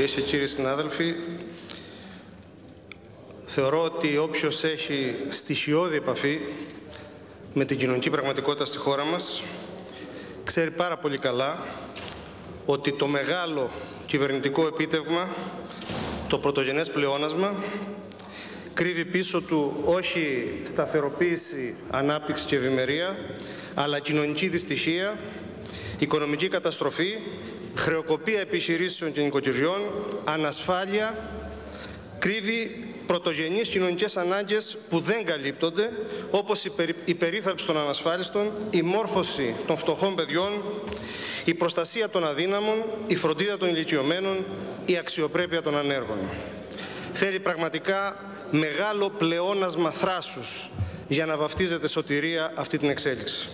Κυρίες και κύριοι συνάδελφοι, θεωρώ ότι όποιος έχει στοιχειώδη επαφή με την κοινωνική πραγματικότητα στη χώρα μας ξέρει πάρα πολύ καλά ότι το μεγάλο κυβερνητικό επίτευγμα, το πρωτογενές πλεόνασμα, κρύβει πίσω του όχι σταθεροποίηση, ανάπτυξη και ευημερία, αλλά κοινωνική δυστυχία, οικονομική καταστροφή, χρεοκοπία επιχειρήσεων και νοικοκυριών, ανασφάλεια, κρύβει πρωτογενείς κοινωνικές ανάγκες που δεν καλύπτονται, όπως η περίθαλψη των ανασφάλιστων, η μόρφωση των φτωχών παιδιών, η προστασία των αδύναμων, η φροντίδα των ηλικιωμένων, η αξιοπρέπεια των ανέργων. Θέλει πραγματικά μεγάλο πλεόνασμα θράσους για να βαφτίζεται σωτηρία αυτή την εξέλιξη.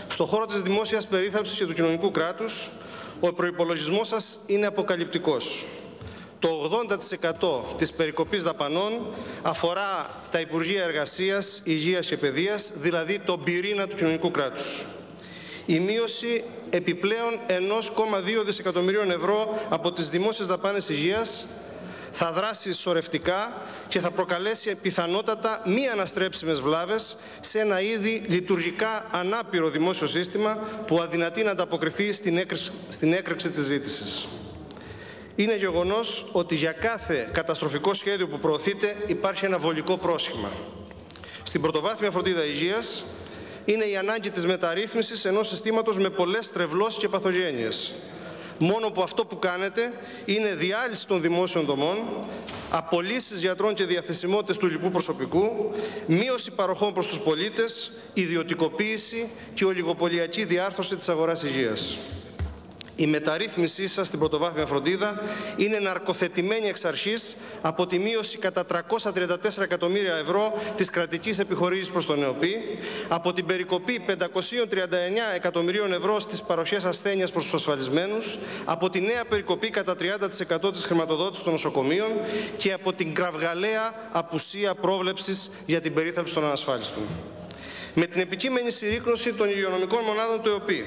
Στον χώρο της δημόσιας περίθαλψης και του κοινωνικού κράτους, ο προϋπολογισμός σας είναι αποκαλυπτικός. Το 80% της περικοπής δαπανών αφορά τα Υπουργεία Εργασίας, Υγείας και Παιδείας, δηλαδή τον πυρήνα του κοινωνικού κράτους. Η μείωση επιπλέον 1,2 δισεκατομμυρίων ευρώ από τις δημόσιες δαπάνες υγείας θα δράσει σωρευτικά και θα προκαλέσει πιθανότατα μη αναστρέψιμες βλάβες σε ένα ήδη λειτουργικά ανάπηρο δημόσιο σύστημα που αδυνατεί να ανταποκριθεί στην έκρηξη της ζήτησης. Είναι γεγονός ότι για κάθε καταστροφικό σχέδιο που προωθείται υπάρχει ένα βολικό πρόσχημα. Στην πρωτοβάθμια φροντίδα υγείας είναι η ανάγκη της μεταρρύθμισης ενός συστήματος με πολλές στρεβλώσεις και παθογένειες. Μόνο που αυτό που κάνετε είναι διάλυση των δημόσιων δομών, απολύσεις γιατρών και διαθεσιμότητες του υλικού προσωπικού, μείωση παροχών προς τους πολίτες, ιδιωτικοποίηση και ολιγοπωλιακή διάρθρωση της αγοράς υγείας. Η μεταρρύθμισή σας στην πρωτοβάθμια φροντίδα είναι ναρκοθετημένη εξ αρχής από τη μείωση κατά 334 εκατομμύρια ευρώ της κρατικής επιχορήγησης προς τον ΕΟΠΗ, από την περικοπή 539 εκατομμυρίων ευρώ στις παροχές ασθένειας προς τους ασφαλισμένους, από τη νέα περικοπή κατά 30% της χρηματοδότησης των νοσοκομείων και από την κραυγαλαία απουσία πρόβλεψης για την περίθαλψη των ανασφάλιστων. Με την επικείμενη συρρίκνωση των υγειονομικών μονάδων του ΕΟΠΗ,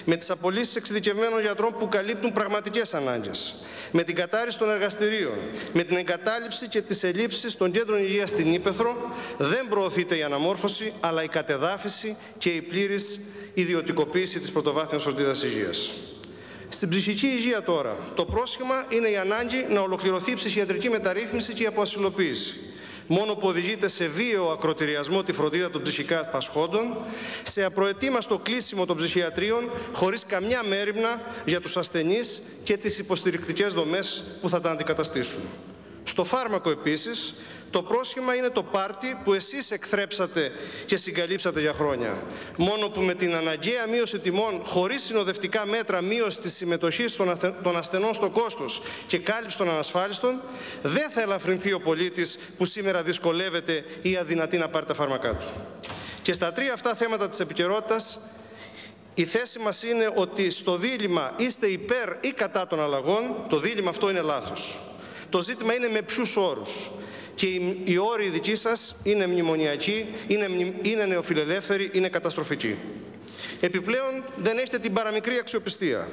με τις απολύσεις εξειδικευμένων γιατρών που καλύπτουν πραγματικές ανάγκες, με την κατάρριση των εργαστηρίων, με την εγκατάλειψη και τις ελλείψεις των κέντρων υγείας στην Ύπαιθρο, δεν προωθείται η αναμόρφωση, αλλά η κατεδάφιση και η πλήρης ιδιωτικοποίηση της πρωτοβάθμιας φροντίδας υγείας. Στην ψυχική υγεία τώρα, το πρόσχημα είναι η ανάγκη να ολοκληρωθεί η ψυχιατρική μεταρρύθμιση και η αποασυλοποίηση. Μόνο που οδηγείται σε βίαιο ακροτηριασμό τη φροντίδα των ψυχικά πασχόντων, σε απροετοίμαστο κλείσιμο των ψυχιατρίων, χωρίς καμιά μέριμνα για τους ασθενείς και τις υποστηρικτικές δομές που θα τα αντικαταστήσουν. Στο φάρμακο επίσης, το πρόσχημα είναι το πάρτι που εσείς εκθρέψατε και συγκαλύψατε για χρόνια. Μόνο που με την αναγκαία μείωση τιμών, χωρίς συνοδευτικά μέτρα μείωση της συμμετοχής των ασθενών στο κόστος και κάλυψη των ανασφάλιστων, δεν θα ελαφρυνθεί ο πολίτης που σήμερα δυσκολεύεται ή αδυνατεί να πάρει τα φάρμακά του. Και στα τρία αυτά θέματα της επικαιρότητας, η θέση μας είναι ότι στο δίλημμα είστε υπέρ ή κατά των αλλαγών, το δίλημμα αυτό είναι λάθος. Το ζήτημα είναι με ποιους όρους. Και οι όροι δικοί σας είναι μνημονιακοί, είναι νεοφιλελεύθεροι, είναι καταστροφικοί. Επιπλέον δεν έχετε την παραμικρή αξιοπιστία.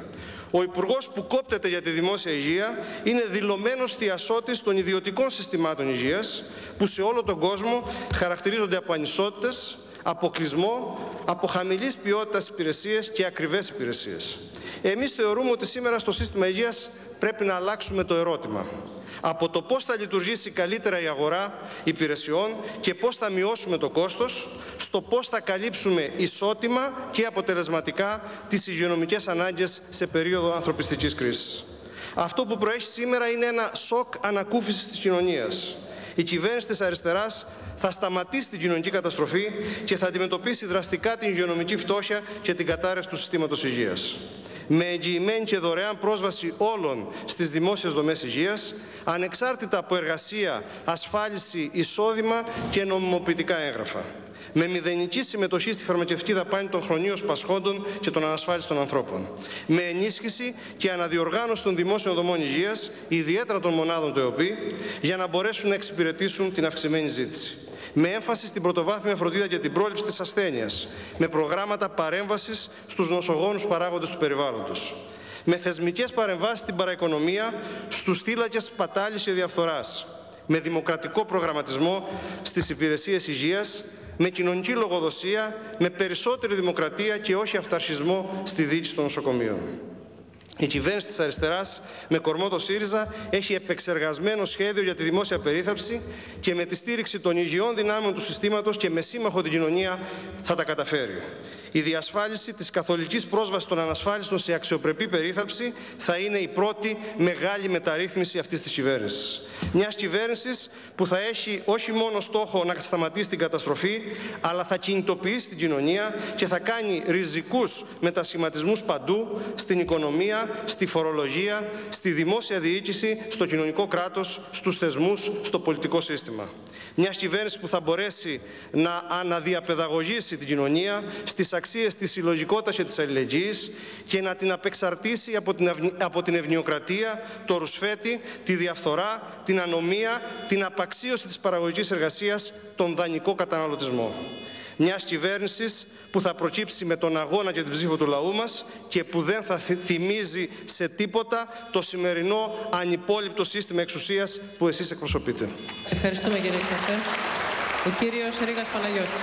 Ο Υπουργός που κόπτεται για τη δημόσια υγεία είναι δηλωμένος θειασότης των ιδιωτικών συστημάτων υγείας που σε όλο τον κόσμο χαρακτηρίζονται από ανισότητες, αποκλεισμό, από χαμηλής ποιότητας υπηρεσίες και ακριβές υπηρεσίες. Εμείς θεωρούμε ότι σήμερα στο σύστημα υγείας πρέπει να αλλάξουμε το ερώτημα. Από το πώς θα λειτουργήσει καλύτερα η αγορά υπηρεσιών και πώς θα μειώσουμε το κόστος, στο πώς θα καλύψουμε ισότιμα και αποτελεσματικά τις υγειονομικές ανάγκες σε περίοδο ανθρωπιστικής κρίσης. Αυτό που προέχει σήμερα είναι ένα σοκ ανακούφισης της κοινωνίας. Η κυβέρνηση της αριστεράς θα σταματήσει την κοινωνική καταστροφή και θα αντιμετωπίσει δραστικά την υγειονομική φτώχεια και την κατάρρευση του συστήματος υγείας. Με εγγυημένη και δωρεάν πρόσβαση όλων στις δημόσιες δομές υγείας, ανεξάρτητα από εργασία, ασφάλιση, εισόδημα και νομιμοποιητικά έγγραφα. Με μηδενική συμμετοχή στη φαρμακευτική δαπάνη των χρονίως πασχόντων και των ανασφάλιστων ανθρώπων. Με ενίσχυση και αναδιοργάνωση των δημόσιων δομών υγείας, ιδιαίτερα των μονάδων του ΕΟΠΗ, για να μπορέσουν να εξυπηρετήσουν την αυξημένη ζήτηση. Με έμφαση στην πρωτοβάθμια φροντίδα και την πρόληψη της ασθένειας, με προγράμματα παρέμβασης στους νοσογόνους παράγοντες του περιβάλλοντος. με θεσμικές παρεμβάσεις στην παραοικονομία, στους θύλακες πατάλης και διαφθοράς, με δημοκρατικό προγραμματισμό στις υπηρεσίες υγείας, με κοινωνική λογοδοσία, με περισσότερη δημοκρατία και όχι αυταρχισμό στη διοίκηση των νοσοκομείων. Η κυβέρνηση της αριστεράς, με κορμό το ΣΥΡΙΖΑ, έχει επεξεργασμένο σχέδιο για τη δημόσια περίθαλψη και με τη στήριξη των υγιών δυνάμεων του συστήματος και με σύμμαχο την κοινωνία θα τα καταφέρει. Η διασφάλιση της καθολικής πρόσβασης των ανασφάλιστων σε αξιοπρεπή περίθαλψη θα είναι η πρώτη μεγάλη μεταρρύθμιση αυτής της κυβέρνησης. Μιας κυβέρνησης που θα έχει όχι μόνο στόχο να σταματήσει την καταστροφή, αλλά θα κινητοποιήσει την κοινωνία και θα κάνει ριζικούς μετασχηματισμούς παντού, στην οικονομία, στη φορολογία, στη δημόσια διοίκηση, στο κοινωνικό κράτος, στους θεσμούς, στο πολιτικό σύστημα. Μια κυβέρνηση που θα μπορέσει να αναδιαπαιδαγωγήσει την κοινωνία στις αξίες της συλλογικότητας και της αλληλεγγύης και να την απεξαρτήσει από την ευνοιοκρατία, το ρουσφέτη, τη διαφθορά, την ανομία, την απαξίωση της παραγωγικής εργασίας, τον δανεικό καταναλωτισμό. Μιας κυβέρνησης που θα προκύψει με τον αγώνα και την ψήφο του λαού μας και που δεν θα θυμίζει σε τίποτα το σημερινό ανυπόλοιπτο σύστημα εξουσίας που εσείς εκπροσωπείτε. Ευχαριστούμε κύριε Ξαφέ. Ο κύριος Ρήγας Παναγιώτης.